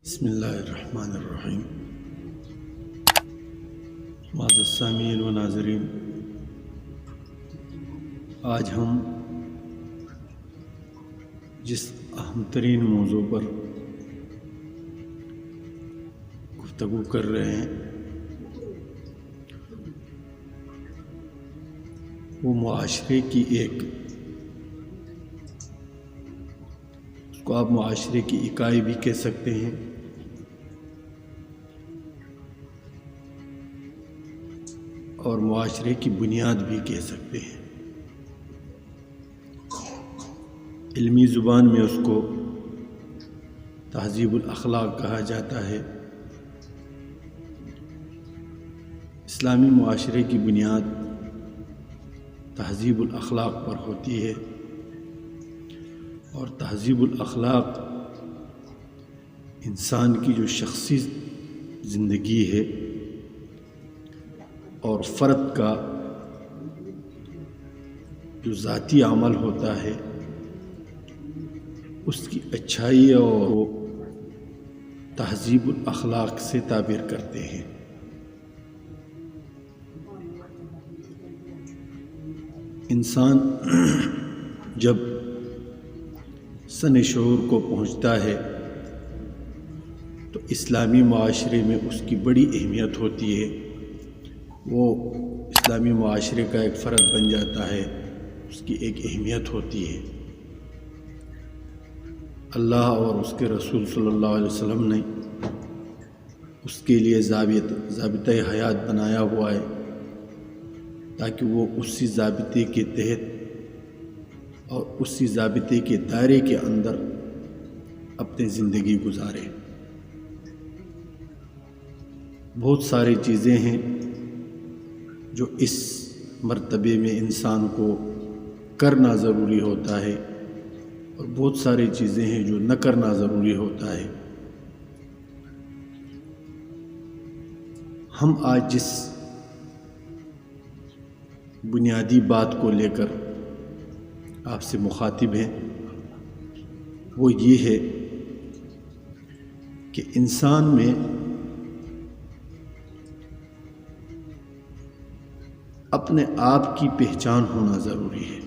بسم اللہ الرحمن الرحیم۔ معزز سامعین و ناظرین، آج ہم جس اہم ترین موضوع پر گفتگو کر رہے ہیں وہ معاشرے کی اس کو آپ معاشرے کی اکائی بھی کہہ سکتے ہیں، اور معاشرے کی بنیاد بھی کہہ سکتے ہیں۔ علمی زبان میں اس کو تہذیب الاخلاق کہا جاتا ہے۔ اسلامی معاشرے کی بنیاد تہذیب الاخلاق پر ہوتی ہے، اور تہذیب الاخلاق انسان کی جو شخصی زندگی ہے اور فرد کا جو ذاتی عمل ہوتا ہے اس کی اچھائی اور وہ تہذیب الاخلاق سے تعبیر کرتے ہیں۔ انسان جب سن شعور کو پہنچتا ہے تو اسلامی معاشرے میں اس کی بڑی اہمیت ہوتی ہے۔ وہ اسلامی معاشرے کا ایک فرد بن جاتا ہے، اس کی ایک اہمیت ہوتی ہے۔ اللہ اور اس کے رسول صلی اللہ علیہ وسلم نے اس کے لیے ضابطۂ حیات بنایا ہوا ہے تاکہ وہ اسی ضابطے کے تحت اور اسی ضابطے کے دائرے کے اندر اپنی زندگی گزارے۔ بہت ساری چیزیں ہیں جو اس مرتبے میں انسان کو کرنا ضروری ہوتا ہے، اور بہت ساری چیزیں ہیں جو نہ کرنا ضروری ہوتا ہے۔ ہم آج جس بنیادی بات کو لے کر آپ سے مخاطب ہیں وہ یہ ہے کہ انسان میں اپنے آپ کی پہچان ہونا ضروری ہے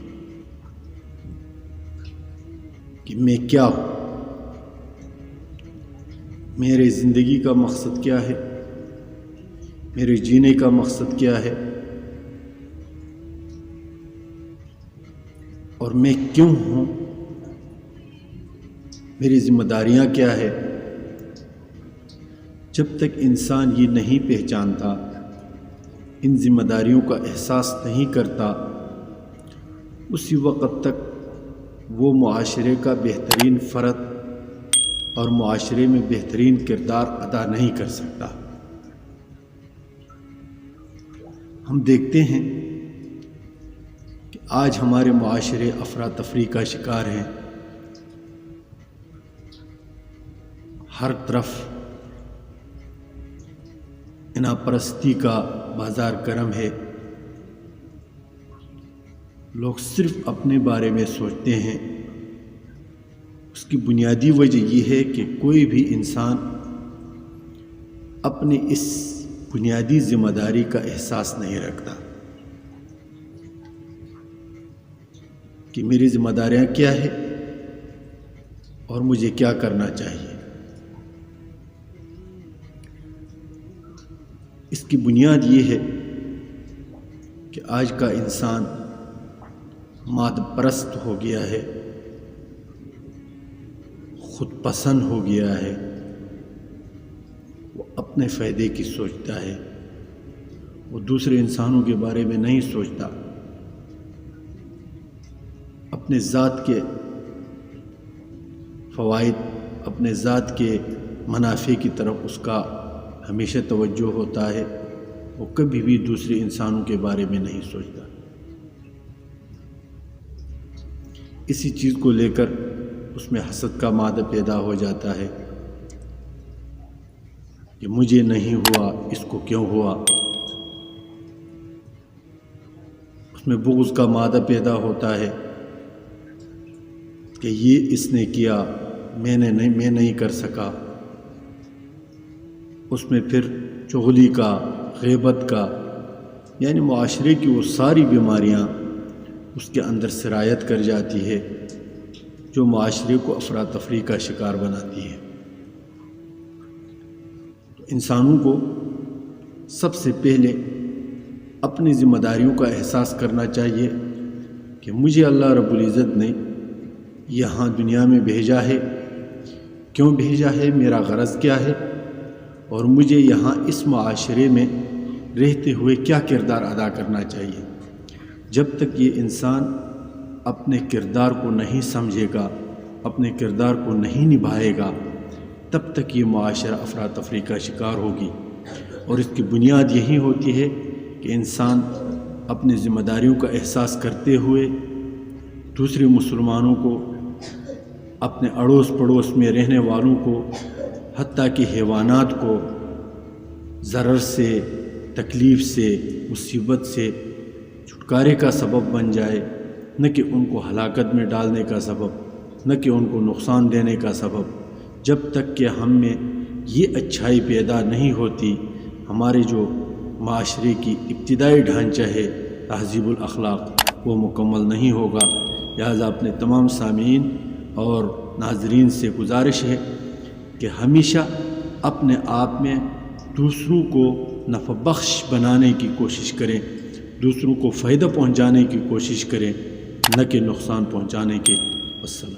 کہ میں کیا ہوں، میرے زندگی کا مقصد کیا ہے، میرے جینے کا مقصد کیا ہے، اور میں کیوں ہوں، میری ذمہ داریاں کیا ہے۔ جب تک انسان یہ نہیں پہچانتا، ان ذمہ داریوں کا احساس نہیں کرتا، اسی وقت تک وہ معاشرے کا بہترین فرد اور معاشرے میں بہترین کردار ادا نہیں کر سکتا۔ ہم دیکھتے ہیں کہ آج ہمارے معاشرے افراتفری کا شکار ہیں۔ ہر طرف انا پرستی کا بازار گرم ہے۔ لوگ صرف اپنے بارے میں سوچتے ہیں۔ اس کی بنیادی وجہ یہ ہے کہ کوئی بھی انسان اپنی اس بنیادی ذمہ داری کا احساس نہیں رکھتا کہ میری ذمہ داریاں کیا ہے اور مجھے کیا کرنا چاہیے۔ اس کی بنیاد یہ ہے کہ آج کا انسان مادہ پرست ہو گیا ہے، خود پسند ہو گیا ہے، وہ اپنے فائدے کی سوچتا ہے، وہ دوسرے انسانوں کے بارے میں نہیں سوچتا۔ اپنے ذات کے فوائد، اپنے ذات کے منافع کی طرف اس کا ہمیشہ توجہ ہوتا ہے، وہ کبھی بھی دوسرے انسانوں کے بارے میں نہیں سوچتا۔ اسی چیز کو لے کر اس میں حسد کا مادہ پیدا ہو جاتا ہے کہ مجھے نہیں ہوا، اس کو کیوں ہوا۔ اس میں بغض کا مادہ پیدا ہوتا ہے کہ یہ اس نے کیا، میں نہیں کر سکا۔ اس میں پھر چغلی کا، غیبت کا، یعنی معاشرے کی وہ ساری بیماریاں اس کے اندر سرایت کر جاتی ہے جو معاشرے کو افراتفری کا شکار بناتی ہے۔ تو انسانوں کو سب سے پہلے اپنی ذمہ داریوں کا احساس کرنا چاہیے کہ مجھے اللہ رب العزت نے یہاں دنیا میں بھیجا ہے، کیوں بھیجا ہے، میرا غرض کیا ہے، اور مجھے یہاں اس معاشرے میں رہتے ہوئے کیا کردار ادا کرنا چاہیے۔ جب تک یہ انسان اپنے کردار کو نہیں سمجھے گا، اپنے کردار کو نہیں نبھائے گا، تب تک یہ معاشرہ افراتفری کا شکار ہوگی۔ اور اس کی بنیاد یہی ہوتی ہے کہ انسان اپنی ذمہ داریوں کا احساس کرتے ہوئے دوسرے مسلمانوں کو، اپنے اڑوس پڑوس میں رہنے والوں کو، حتیٰ کہ حیوانات کو ضرر سے، تکلیف سے، مصیبت سے چھٹکارے کا سبب بن جائے، نہ کہ ان کو ہلاکت میں ڈالنے کا سبب، نہ کہ ان کو نقصان دینے کا سبب۔ جب تک کہ ہم میں یہ اچھائی پیدا نہیں ہوتی، ہمارے جو معاشرے کی ابتدائی ڈھانچہ ہے تہذیب الاخلاق، وہ مکمل نہیں ہوگا۔ لہٰذا اپنے تمام سامعین اور ناظرین سے گزارش ہے کہ ہمیشہ اپنے آپ میں دوسروں کو نفع بخش بنانے کی کوشش کریں، دوسروں کو فائدہ پہنچانے کی کوشش کریں، نہ کہ نقصان پہنچانے کے۔ والسلام۔